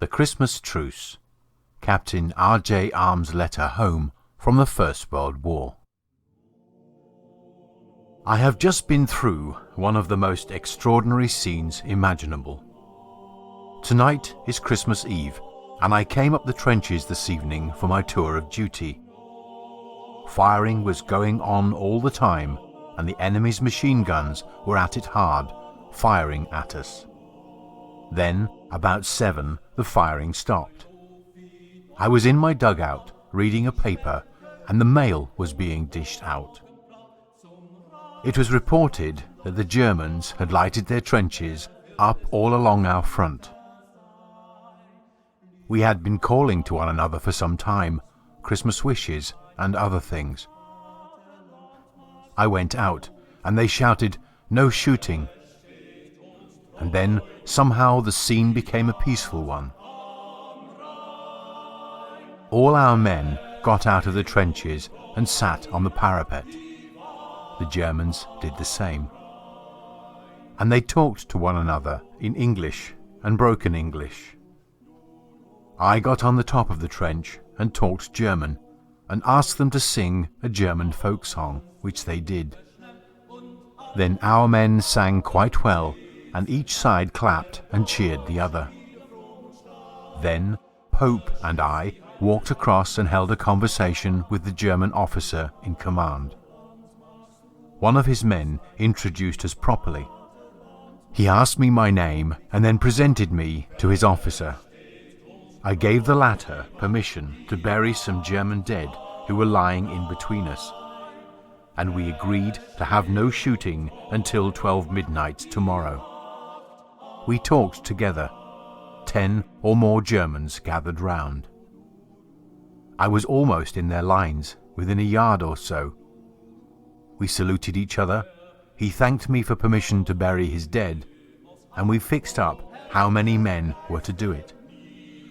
The Christmas Truce. Captain R.J. Arm's letter home from the First World War. I have just been through one of the most extraordinary scenes imaginable. Tonight is Christmas Eve, and I came up the trenches this evening for my tour of duty. Firing was going on all the time, and the enemy's machine guns were at it hard, firing at us. Then, about 7, the firing stopped. I was in my dugout, reading a paper, and the mail was being dished out. It was reported that the Germans had lighted their trenches up all along our front. We had been calling to one another for some time, Christmas wishes and other things. I went out, and they shouted, "No shooting." And then, somehow, the scene became a peaceful one. All our men got out of the trenches and sat on the parapet. The Germans did the same. And they talked to one another in English and broken English. I got on the top of the trench and talked German, and asked them to sing a German folk song, which they did. Then our men sang quite well, and each side clapped and cheered the other. Then Pope and I walked across and held a conversation with the German officer in command. One of his men introduced us properly. He asked me my name and then presented me to his officer. I gave the latter permission to bury some German dead who were lying in between us, and we agreed to have no shooting until 12 midnight tomorrow. We talked together. 10 or more Germans gathered round. I was almost in their lines, within a yard or so. We saluted each other. He thanked me for permission to bury his dead, and we fixed up how many men were to do it,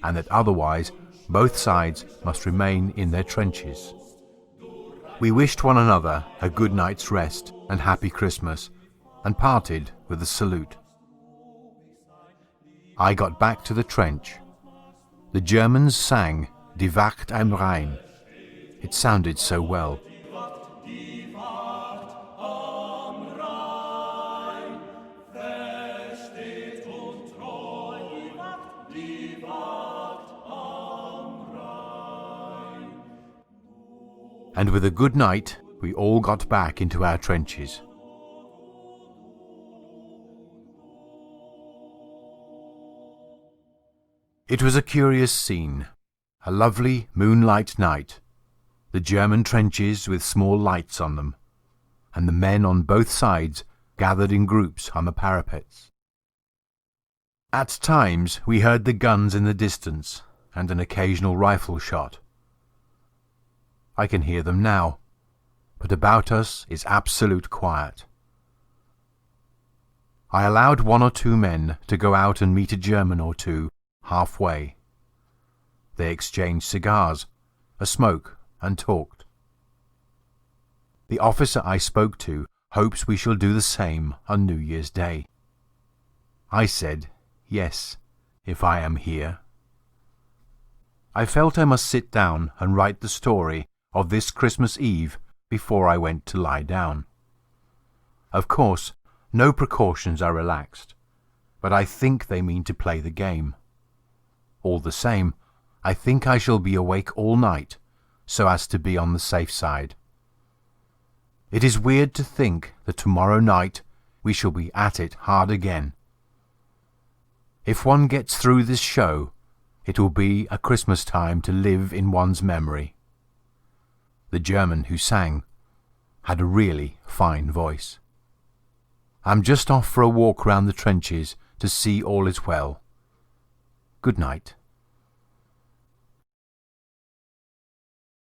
and that otherwise both sides must remain in their trenches. We wished one another a good night's rest and happy Christmas, and parted with a salute. I got back to the trench. The Germans sang Die Wacht am Rhein. It sounded so well. And with a good night, we all got back into our trenches. It was a curious scene, a lovely moonlight night, the German trenches with small lights on them, and the men on both sides gathered in groups on the parapets. At times we heard the guns in the distance and an occasional rifle shot. I can hear them now, but about us is absolute quiet. I allowed 1 or 2 men to go out and meet a German or two halfway. They exchanged cigars, a smoke, and talked. The officer I spoke to hopes we shall do the same on New Year's Day. I said, yes, if I am here. I felt I must sit down and write the story of this Christmas Eve before I went to lie down. Of course, no precautions are relaxed, but I think they mean to play the game. All the same, I think I shall be awake all night, so as to be on the safe side. It is weird to think that tomorrow night we shall be at it hard again. If one gets through this show, it will be a Christmas time to live in one's memory. The German who sang had a really fine voice. I'm just off for a walk round the trenches to see all is well. Good night.